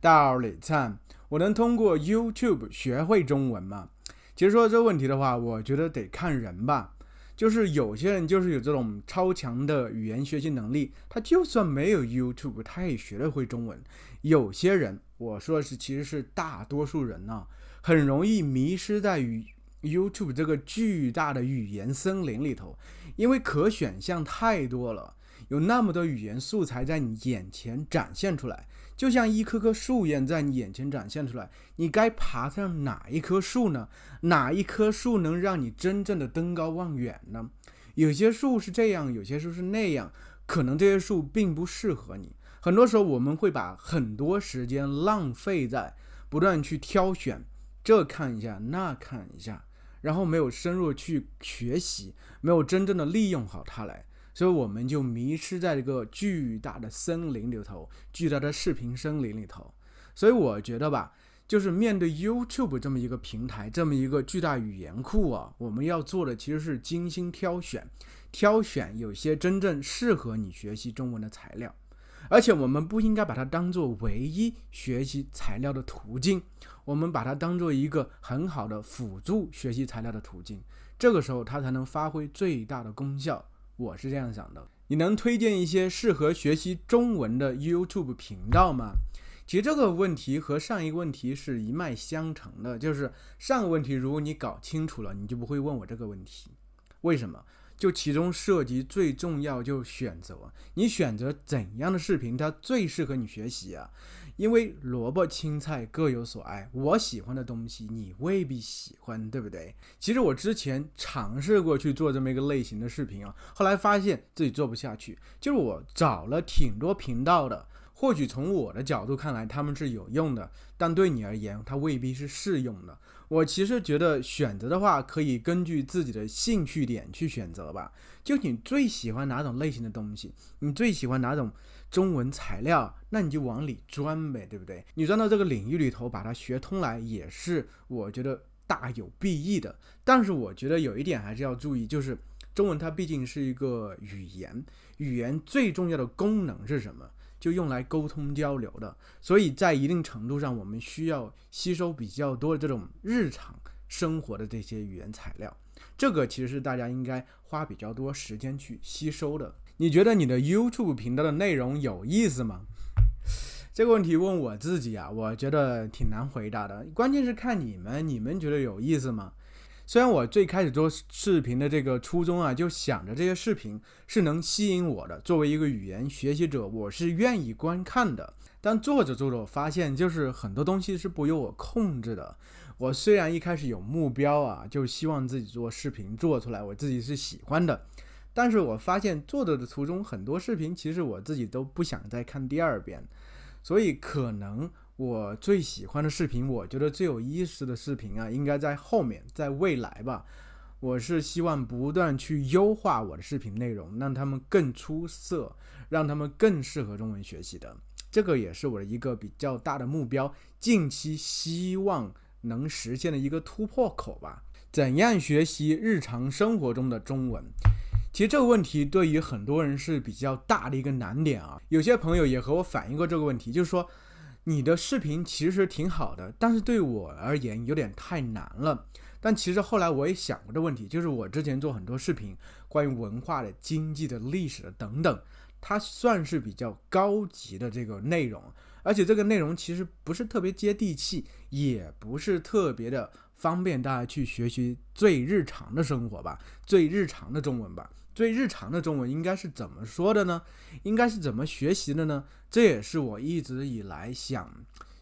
到李灿，我能通过 YouTube 学会中文吗？其实说这个问题的话，我觉得得看人吧。就是有些人就是有这种超强的语言学习能力，他就算没有 YouTube， 他也学得会中文。有些人，我说的是其实是大多数人啊，很容易迷失在YouTube 这个巨大的语言森林里头，因为可选项太多了，有那么多语言素材在你眼前展现出来，就像一棵棵树叶在你眼前展现出来，你该爬上哪一棵树呢？哪一棵树能让你真正的登高望远呢？有些树是这样，有些树是那样，可能这些树并不适合你。很多时候我们会把很多时间浪费在不断去挑选，这看一下那看一下，然后没有深入去学习，没有真正的利用好它来，所以我们就迷失在这个巨大的森林里头，巨大的视频森林里头。所以我觉得吧，就是面对 YouTube 这么一个平台，这么一个巨大语言库啊，我们要做的其实是精心挑选有些真正适合你学习中文的材料。而且我们不应该把它当做唯一学习材料的途径，我们把它当做一个很好的辅助学习材料的途径，这个时候它才能发挥最大的功效。我是这样想的。你能推荐一些适合学习中文的 YouTube 频道吗？其实这个问题和上一个问题是一脉相承的，就是上个问题如果你搞清楚了，你就不会问我这个问题。为什么？就其中涉及最重要就选择，你选择怎样的视频它最适合你学习啊？因为萝卜青菜各有所爱，我喜欢的东西你未必喜欢，对不对？其实我之前尝试过去做这么一个类型的视频啊，后来发现自己做不下去，就是我找了挺多频道的，或许从我的角度看来他们是有用的，但对你而言它未必是适用的。我其实觉得选择的话可以根据自己的兴趣点去选择吧，就你最喜欢哪种类型的东西，你最喜欢哪种中文材料，那你就往里钻呗，对不对？你钻到这个领域里头把它学通来也是我觉得大有裨益的。但是我觉得有一点还是要注意，就是中文它毕竟是一个语言，语言最重要的功能是什么？就用来沟通交流的，所以在一定程度上我们需要吸收比较多的这种日常生活的这些语言材料，这个其实是大家应该花比较多时间去吸收的。你觉得你的 YouTube 频道的内容有意思吗？这个问题问我自己啊，我觉得挺难回答的，关键是看你们觉得有意思吗？虽然我最开始做视频的这个初衷啊，就想着这些视频是能吸引我的，作为一个语言学习者，我是愿意观看的。但做着我发现，就是很多东西是不由我控制的。我虽然一开始有目标啊，就希望自己做视频做出来，我自己是喜欢的，但是我发现做的途中很多视频，其实我自己都不想再看第二遍，所以可能我最喜欢的视频，我觉得最有意思的视频啊，应该在后面，在未来吧。我是希望不断去优化我的视频内容，让他们更出色，让他们更适合中文学习的。这个也是我的一个比较大的目标，近期希望能实现的一个突破口吧。怎样学习日常生活中的中文？其实这个问题对于很多人是比较大的一个难点啊。有些朋友也和我反映过这个问题，就是说你的视频其实挺好的，但是对我而言有点太难了。但其实后来我也想过这个问题，就是我之前做很多视频，关于文化的、经济的、历史的等等，它算是比较高级的这个内容，而且这个内容其实不是特别接地气，也不是特别的方便大家去学习最日常的生活吧，最日常的中文吧。最日常的中文应该是怎么说的呢？应该是怎么学习的呢？这也是我一直以来想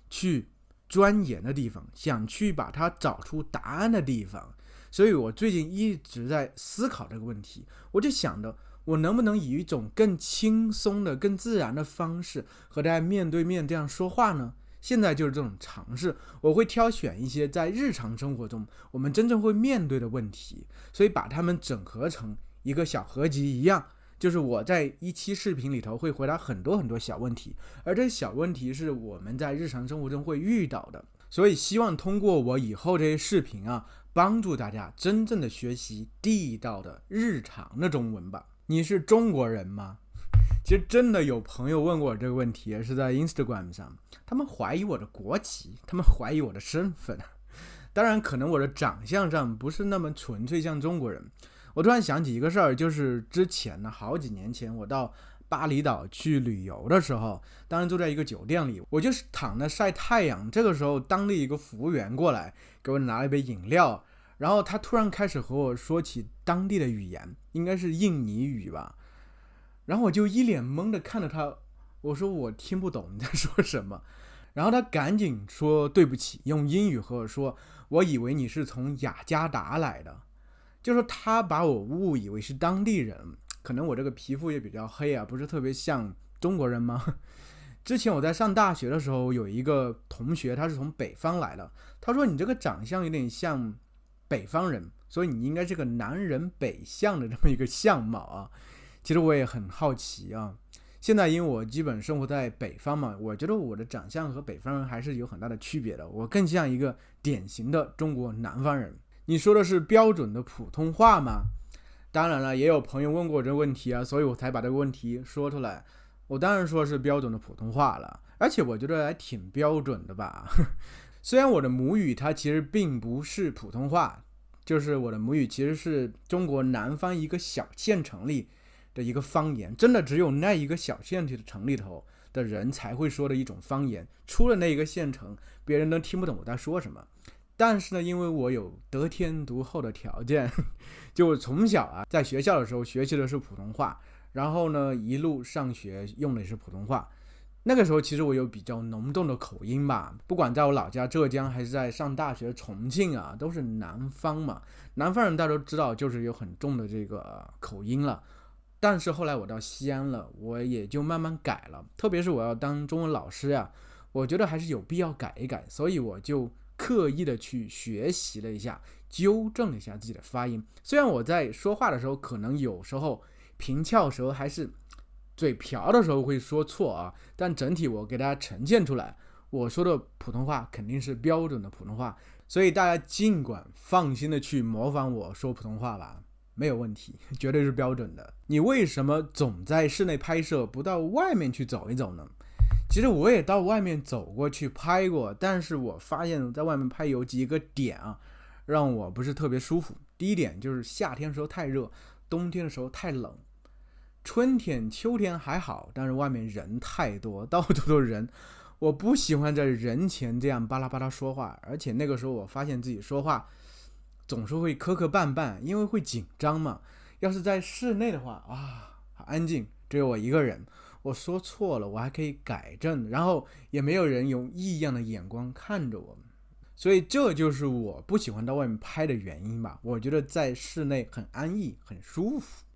去钻研的地方，想去把它找出答案的地方。所以我最近一直在思考这个问题，我就想着我能不能以一种更轻松的、更自然的方式和大家面对面这样说话呢？现在就是这种尝试，我会挑选一些在日常生活中我们真正会面对的问题，所以把它们整合成一个小合集一样，就是我在一期视频里头会回答很多小问题，而这些小问题是我们在日常生活中会遇到的，所以希望通过我以后这些视频啊，帮助大家真正的学习地道的日常的中文吧。你是中国人吗？其实真的有朋友问过我这个问题，是在 Instagram 上，他们怀疑我的国籍，他们怀疑我的身份。当然，可能我的长相上不是那么纯粹像中国人。我突然想起一个事儿，就是之前呢，好几年前我到巴厘岛去旅游的时候，当时住在一个酒店里，我就是躺着晒太阳。这个时候，当地一个服务员过来给我拿了一杯饮料，然后他突然开始和我说起当地的语言，应该是印尼语吧。然后我就一脸懵的看着他，我说我听不懂你在说什么。然后他赶紧说对不起，用英语和我说，我以为你是从雅加达来的，就说他把我误以为是当地人。可能我这个皮肤也比较黑啊，不是特别像中国人吗？之前我在上大学的时候，有一个同学他是从北方来的，他说你这个长相有点像北方人，所以你应该是个南人北向的这么一个相貌啊。其实我也很好奇啊，现在因为我基本生活在北方嘛，我觉得我的长相和北方人还是有很大的区别的，我更像一个典型的中国南方人。你说的是标准的普通话吗？当然了，也有朋友问过我这个问题啊，所以我才把这个问题说出来。我当然说是标准的普通话了，而且我觉得还挺标准的吧。虽然我的母语它其实并不是普通话，就是我的母语其实是中国南方一个小县城里的一个方言，真的只有那一个小县城里头的人才会说的一种方言，出了那一个县城，别人都听不懂我在说什么。但是呢，因为我有得天独厚的条件，就我从小啊，在学校的时候学习的是普通话，然后呢，一路上学用的也是普通话。那个时候其实我有比较浓重的口音吧，不管在我老家浙江还是在上大学重庆啊，都是南方嘛。南方人大家都知道，就是有很重的这个口音了。但是后来我到西安了，我也就慢慢改了。特别是我要当中文老师呀，我觉得还是有必要改一改，所以我就刻意的去学习了一下，纠正了一下自己的发音。虽然我在说话的时候，可能有时候平翘舌还是嘴瓢的时候会说错啊，但整体我给大家呈现出来，我说的普通话肯定是标准的普通话，所以大家尽管放心的去模仿我说普通话吧。没有问题，绝对是标准的。你为什么总在室内拍摄，不到外面去走一走呢？其实我也到外面走过去拍过，但是我发现在外面拍有几个点啊，让我不是特别舒服。第一点就是夏天的时候太热，冬天的时候太冷。春天秋天还好，但是外面人太多，到处都是人，我不喜欢在人前这样巴拉巴拉说话。而且那个时候我发现自己说话总是会磕磕绊绊，因为会紧张嘛。要是在室内的话啊，好安静，只有我一个人，我说错了我还可以改正，然后也没有人用异样的眼光看着我。所以这就是我不喜欢到外面拍的原因吧。我觉得在室内很安逸很舒服。